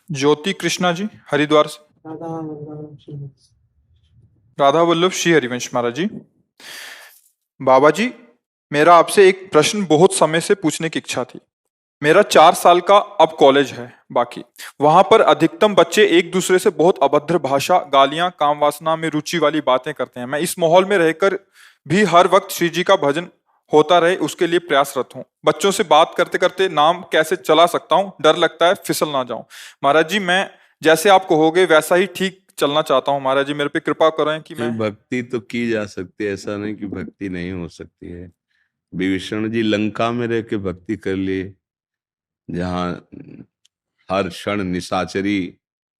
ज्योति कृष्णा जी, हरिद्वार से। राधा वल्लभ श्री हरिवंश महाराज जी। बाबा जी, मेरा आपसे एक प्रश्न बहुत समय से पूछने की इच्छा थी। मेरा 4 साल का अब कॉलेज है बाकी। वहां पर अधिकतम बच्चे एक दूसरे से बहुत अभद्र भाषा, गालियां, काम वासना में रुचि वाली बातें करते हैं। मैं इस माहौल में रहकर भी हर वक्त श्री जी का भजन होता रहे उसके लिए प्रयासरत हूँ। बच्चों से बात करते करते नाम कैसे चला सकता हूँ, डर लगता है फिसल ना जाऊं। महाराज जी, मैं जैसे आप कहोगे वैसा ही ठीक चलना चाहता हूँ। महाराज जी, मेरे पे कृपा करें कि नहीं, मैं। भक्ति तो की जा सकती है, ऐसा नहीं कि भक्ति नहीं हो सकती है। विभीषण जी लंका में रह के भक्ति कर लिए, जहाँ हर क्षण निशाचरी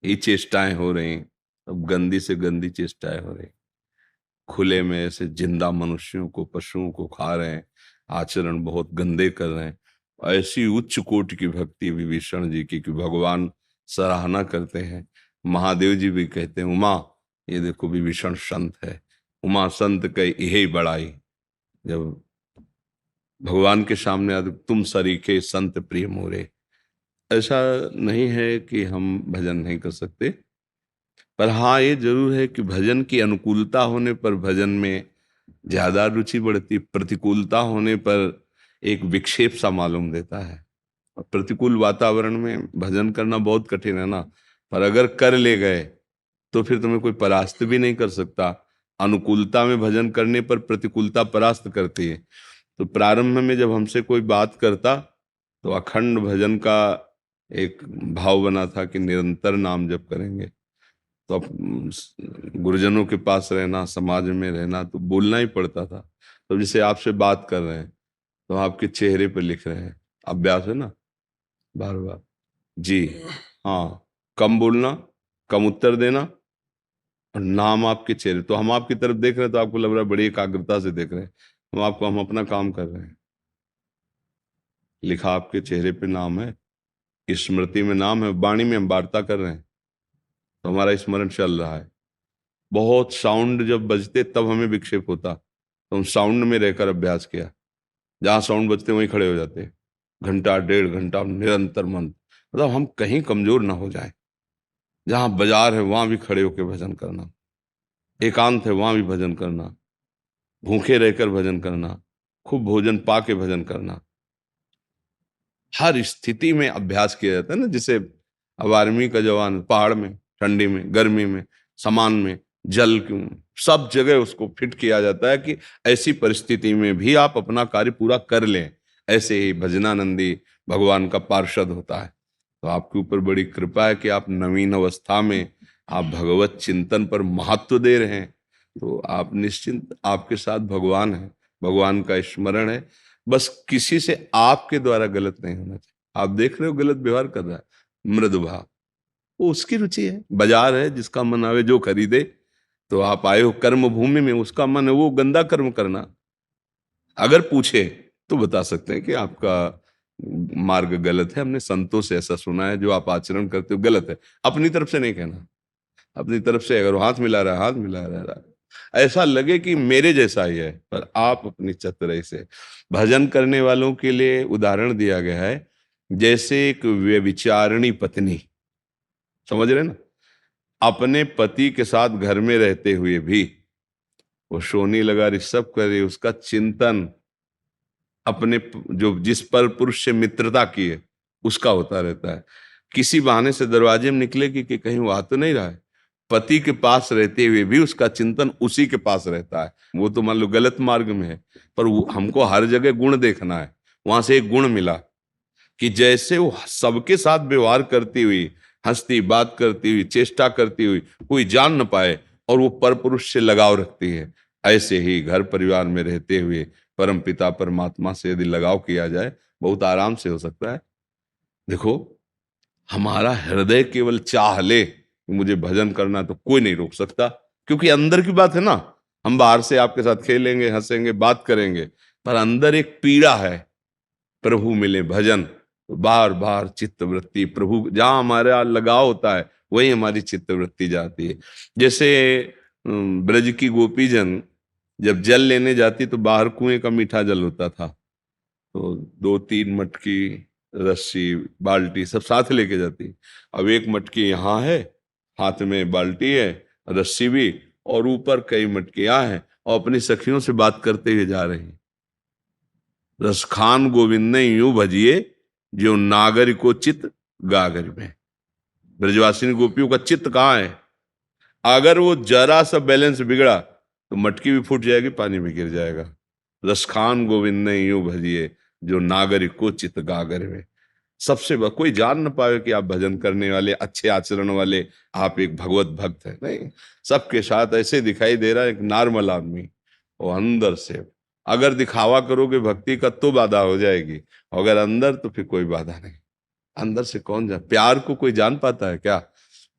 ही चेष्टाएं हो रही, अब गंदी से गंदी चेष्टाएं हो रही, खुले में ऐसे जिंदा मनुष्यों को, पशुओं को खा रहे हैं, आचरण बहुत गंदे कर रहे हैं। ऐसी उच्च कोटि की भक्ति विभीषण जी की कि भगवान सराहना करते हैं। महादेव जी भी कहते हैं, उमा ये देखो विभीषण संत है, उमा संत कई यही बड़ाई। जब भगवान के सामने आते, तुम सरीखे संत प्रिय मोरे। ऐसा नहीं है कि हम भजन नहीं कर सकते, पर हाँ ये जरूर है कि भजन की अनुकूलता होने पर भजन में ज्यादा रुचि बढ़ती, प्रतिकूलता होने पर एक विक्षेप सा मालूम देता है। और प्रतिकूल वातावरण में भजन करना बहुत कठिन है ना, पर अगर कर ले गए तो फिर तुम्हें कोई परास्त भी नहीं कर सकता। अनुकूलता में भजन करने पर प्रतिकूलता परास्त करती है। तो प्रारंभ में जब हमसे कोई बात करता तो अखंड भजन का एक भाव बना था कि निरंतर नाम जप करेंगे। तो अब गुरुजनों के पास रहना, समाज में रहना, तो बोलना ही पड़ता था। तो जैसे आपसे बात कर रहे हैं तो आपके चेहरे पर लिख रहे हैं, अभ्यास है ना, बार बार जी हाँ, कम बोलना, कम उत्तर देना, और नाम आपके चेहरे, तो हम आपकी तरफ देख रहे हैं तो आपको लग रहा है बड़ी एकाग्रता से देख रहे हैं। हम अपना काम कर रहे हैं। लिखा आपके चेहरे पे नाम है, स्मृति में नाम है, वाणी में हम वार्ता कर रहे हैं, तो हमारा स्मरण चल रहा है। बहुत साउंड जब बजते तब हमें विक्षेप होता, तो हम साउंड में रहकर अभ्यास किया। जहां साउंड बजते वहीं खड़े हो जाते, घंटा 1.5 घंटा निरंतर मंत्र, मतलब हम कहीं कमजोर ना हो जाए। जहां बाजार है वहां भी खड़े होकर भजन करना, एकांत है वहां भी भजन करना, भूखे रहकर भजन करना, खूब भोजन पा के भजन करना। हर स्थिति में अभ्यास किया जाता है ना। जैसे अब आर्मी का जवान पहाड़ में, ठंडी में, गर्मी में, समान में, जल क्यों, सब जगह उसको फिट किया जाता है कि ऐसी परिस्थिति में भी आप अपना कार्य पूरा कर लें। ऐसे ही भजनानंदी भगवान का पार्षद होता है। तो आपके ऊपर बड़ी कृपा है कि आप नवीन अवस्था में आप भगवत चिंतन पर महत्व दे रहे हैं। तो आप निश्चिंत, आपके साथ भगवान है, भगवान का स्मरण है। बस किसी से आपके द्वारा गलत नहीं होना चाहिए। आप देख रहे हो गलत व्यवहार कर रहा है, मृदु भाव, वो उसकी रुचि है, बाजार है, जिसका मन आवे जो खरीदे। तो आप आए हो कर्म भूमि में, उसका मन है वो गंदा कर्म करना। अगर पूछे तो बता सकते हैं कि आपका मार्ग गलत है, हमने संतों से ऐसा सुना है, जो आप आचरण करते हो गलत है। अपनी तरफ से नहीं कहना। अपनी तरफ से अगर हाथ मिला रहा है, हाथ मिला रहा है, ऐसा लगे कि मेरे जैसा ही है, पर आप अपनी चतुराई से भजन करने वालों के लिए उदाहरण दिया गया है। जैसे एक व्यभिचारिणी पत्नी, समझ रहे ना, अपने पति के साथ घर में रहते हुए भी वो सोनी लगा रही, सब कर रही, उसका चिंतन अपने जो जिस पर पुरुष से मित्रता की है उसका होता रहता है। किसी बहाने से दरवाजे में निकलेगी कि कहीं वो आ तो नहीं रहा है, पति के पास रहते हुए भी उसका चिंतन उसी के पास रहता है। वो तो मान लो गलत मार्ग में है, पर हमको हर जगह गुण देखना है। वहां से एक गुण मिला कि जैसे वो सबके साथ व्यवहार करती हुई, हंसती, बात करती हुई, चेष्टा करती हुई, कोई जान न पाए, और वो पर पुरुष से लगाव रखती है, ऐसे ही घर परिवार में रहते हुए परम पिता परमात्मा से यदि लगाव किया जाए, बहुत आराम से हो सकता है। देखो, हमारा हृदय केवल चाह ले कि मुझे भजन करना, तो कोई नहीं रोक सकता, क्योंकि अंदर की बात है ना। हम बाहर से आपके साथ खेलेंगे, हंसेंगे, बात करेंगे, पर अंदर एक पीड़ा है। प्रभु मिले भजन, तो बार बार चित्त वृत्ति प्रभु, जहां हमारा लगाव होता है वही हमारी चित्त वृत्ति जाती है। जैसे ब्रज की गोपी जन जब जल लेने जाती तो बाहर कुएं का मीठा जल होता था, तो 2-3 मटकी रस्सी बाल्टी सब साथ लेके जाती। अब एक मटकी यहाँ है, हाथ में बाल्टी है, रस्सी भी, और ऊपर कई मटकियां हैं, और अपनी सखियों से बात करते हुए जा रही। रसखान गोविंद ने यूं भजिए जो नागरिको चित गागर में। ब्रजवासिनी गोपियों का चित्त कहाँ है? अगर वो जरा सा बैलेंस बिगड़ा तो मटकी भी फूट जाएगी, पानी में गिर जाएगा। रसखान गोविंद ने यूं भजिए जो नागरिको चित गागर में। सबसे कोई जान न पाए कि आप भजन करने वाले, अच्छे आचरण वाले, आप एक भगवत भक्त है, नहीं। सबके साथ ऐसे दिखाई दे रहा है एक नॉर्मल आदमी, और अंदर से अगर दिखावा करोगे भक्ति का तो बाधा हो जाएगी, अगर अंदर तो फिर कोई बाधा नहीं। अंदर से कौन प्यार को कोई जान पाता है क्या?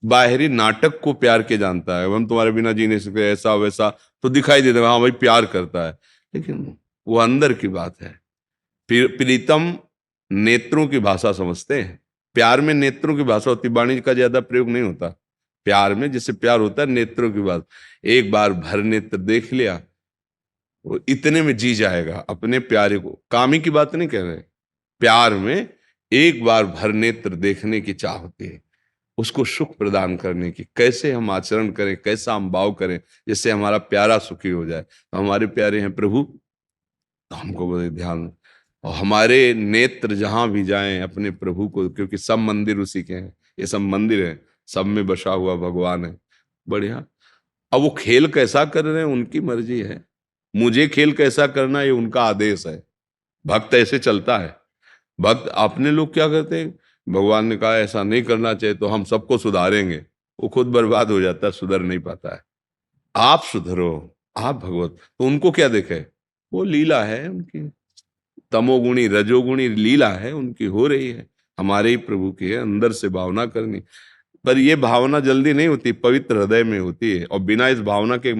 बाहरी नाटक को प्यार के जानता है, हम तुम्हारे बिना जी नहीं सकते, ऐसा वैसा, तो दिखाई देता है हाँ भाई प्यार करता है, लेकिन वो अंदर की बात है। प्रीतम नेत्रों की भाषा समझते हैं। प्यार में नेत्रों की भाषा होती, वाणी का ज्यादा प्रयोग नहीं होता। प्यार में जिससे प्यार होता है नेत्रों की बात। एक बार भर नेत्र देख लिया, वो इतने में जी जाएगा अपने प्यारे को। कामी की बात नहीं कह रहे, प्यार में एक बार भर नेत्र देखने की चाह होती है, उसको सुख प्रदान करने की। कैसे हम आचरण करें, कैसा हम भाव करें जिससे हमारा प्यारा सुखी हो जाए। तो हमारे प्यारे हैं प्रभु, तो हमको बड़े ध्यान, और हमारे नेत्र जहां भी जाएं अपने प्रभु को, क्योंकि सब मंदिर उसी के हैं, ये सब मंदिर है, सब में बसा हुआ भगवान है। बढ़िया। अब वो खेल कैसा कर रहे हैं उनकी मर्जी है, मुझे खेल कैसा करना ये उनका आदेश है। भक्त ऐसे चलता है। भक्त अपने लोग क्या करते हैं, भगवान ने कहा ऐसा नहीं करना चाहिए तो हम सबको सुधारेंगे, वो खुद बर्बाद हो जाता है, सुधर नहीं पाता है। आप सुधरो, आप भगवत, तो उनको क्या देखे, वो लीला है उनकी, तमोगुणी रजोगुणी लीला है उनकी हो रही है, हमारे ही प्रभु की है। अंदर से भावना करनी, पर ये भावना जल्दी नहीं होती, पवित्र हृदय में होती है। और बिना इस भावना के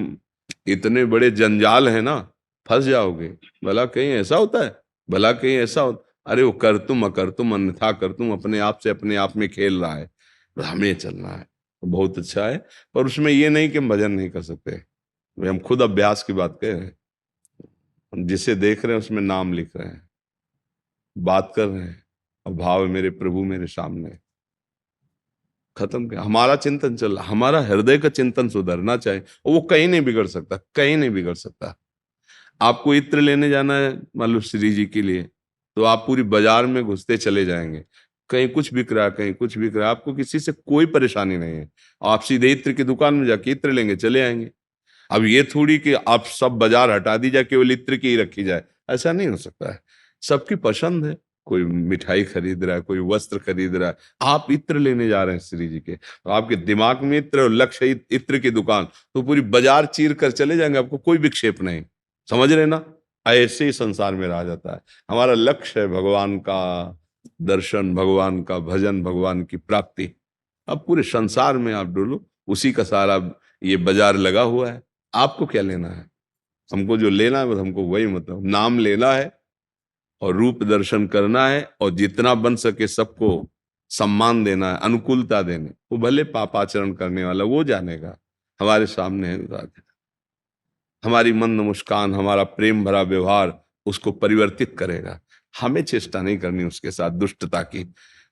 इतने बड़े जंजाल है ना, फंस जाओगे। भला कहीं ऐसा होता है, भला कहीं ऐसा होता, अरे वो कर तुम अकर तुम अन्यथा कर तुम, अपने आप से अपने आप में खेल रहा है, तो हमें चलना है तो बहुत अच्छा है। पर उसमें ये नहीं कि हम भजन नहीं कर सकते, हम खुद अभ्यास की बात कह रहे हैं। हम जिसे देख रहे हैं उसमें नाम लिख रहे हैं, बात कर रहे हैं, और भाव है मेरे प्रभु मेरे सामने। खत्म क्या, हमारा चिंतन चल रहा, हमारा हृदय का चिंतन सुधरना चाहिए, और वो कहीं नहीं बिगड़ सकता, कहीं नहीं बिगड़ सकता। आपको इत्र लेने जाना है मान लो श्री जी के लिए, तो आप पूरी बाजार में घुसते चले जाएंगे, कहीं कुछ बिक रहा है, कहीं कुछ बिक रहा है, आपको किसी से कोई परेशानी नहीं है। आप सीधे इत्र की दुकान में जाके इत्र लेंगे, चले आएंगे। अब ये थोड़ी कि आप सब बाजार हटा दी जाए, केवल इत्र की ही रखी जाए, ऐसा नहीं हो सकता है। सबकी पसंद है, कोई मिठाई खरीद रहा है, कोई वस्त्र खरीद रहा है, आप इत्र लेने जा रहे हैं श्री जी के, तो आपके दिमाग में इत्र और लक्ष्य इत्र की दुकान, तो पूरी बाजार चीर कर चले जाएंगे, आपको कोई विक्षेप नहीं। समझ रहे ना, ऐसे ही संसार में रहा जाता है। हमारा लक्ष्य है भगवान का दर्शन, भगवान का भजन, भगवान की प्राप्ति। अब पूरे संसार में आप डोलो, उसी का सारा ये बाजार लगा हुआ है। आपको क्या लेना है, हमको जो लेना है बस हमको वही, मतलब नाम लेना है और रूप दर्शन करना है, और जितना बन सके सबको सम्मान देना है, अनुकूलता देने। वो भले पापाचरण करने वाला वो जानेगा, हमारे सामने है राधे। हमारी मंद मुस्कान, हमारा प्रेम भरा व्यवहार उसको परिवर्तित करेगा। हमें चेष्टा नहीं करनी उसके साथ दुष्टता की,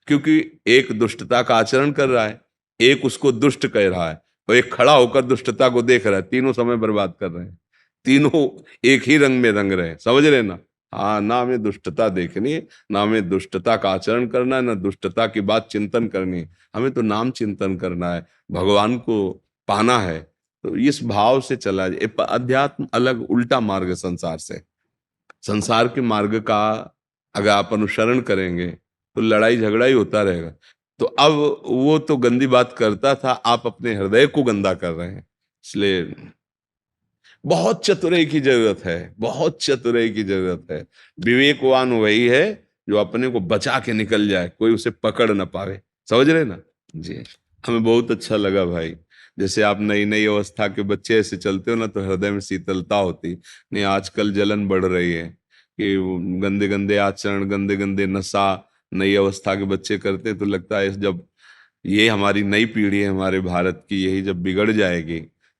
क्योंकि एक दुष्टता का आचरण कर रहा है, एक उसको दुष्ट कह रहा है, और एक खड़ा होकर दुष्टता को देख रहा है। तीनों समय बर्बाद कर रहे हैं, तीनों एक ही रंग में रंग रहे हैं। समझ रहे ना, हाँ, ना हमें दुष्टता देखनी है, ना हमें दुष्टता का आचरण करना है, ना दुष्टता की बात चिंतन करनी है। हमें तो नाम चिंतन करना है, भगवान को पाना है। तो इस भाव से चला जाए। अध्यात्म अलग उल्टा मार्ग संसार से, संसार के मार्ग का अगर आप अनुसरण करेंगे तो लड़ाई झगड़ा ही होता रहेगा। तो अब वो तो गंदी बात करता था, आप अपने हृदय को गंदा कर रहे हैं। इसलिए बहुत चतुराई की जरूरत है, बहुत चतुराई की जरूरत है। विवेकवान वही है जो अपने को बचा के निकल जाए, कोई उसे पकड़ ना पावे। समझ रहे ना जी। हमें बहुत अच्छा लगा भाई, जैसे आप नई नई अवस्था के बच्चे ऐसे चलते हो ना तो हृदय में शीतलता होती। नहीं आजकल जलन बढ़ रही है कि गंदे गंदे आचरण, गंदे गंदे नशा नई अवस्था के बच्चे करते हैं, तो लगता है जब ये हमारी नई पीढ़ी है हमारे भारत की, यही जब बिगड़ जाएगी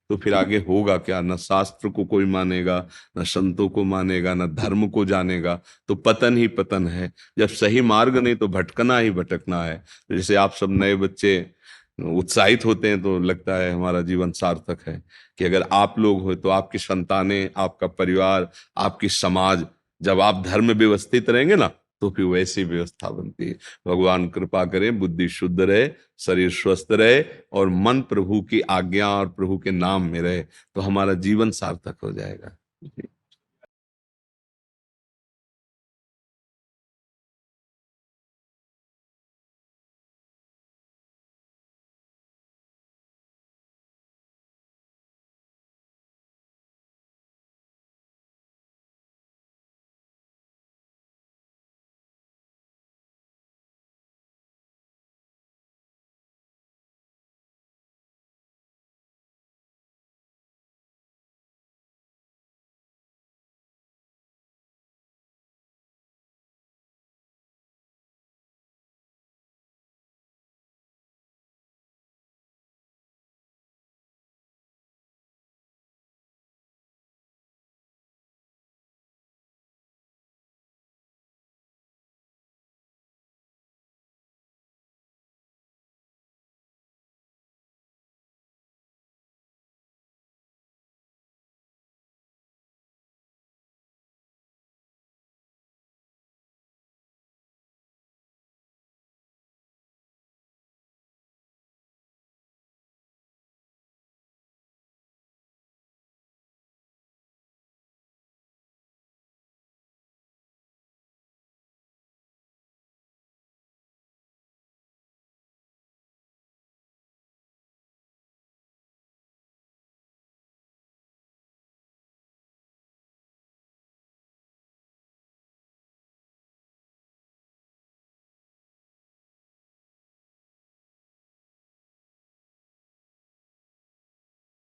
तो फिर आगे होगा क्या? न शास्त्र को कोई मानेगा, न संतों को मानेगा, न धर्म को जानेगा, तो पतन ही पतन है। जब सही मार्ग नहीं तो भटकना ही भटकना है। जैसे आप सब नए बच्चे उत्साहित होते हैं तो लगता है हमारा जीवन सार्थक है, कि अगर आप लोग हो तो आपकी संतानें, आपका परिवार, आपकी समाज, जब आप धर्म व्यवस्थित रहेंगे ना, तो फिर वैसी व्यवस्था बनती है। भगवान कृपा करें, बुद्धि शुद्ध रहे, शरीर स्वस्थ रहे और मन प्रभु की आज्ञा और प्रभु के नाम में रहे, तो हमारा जीवन सार्थक हो जाएगा।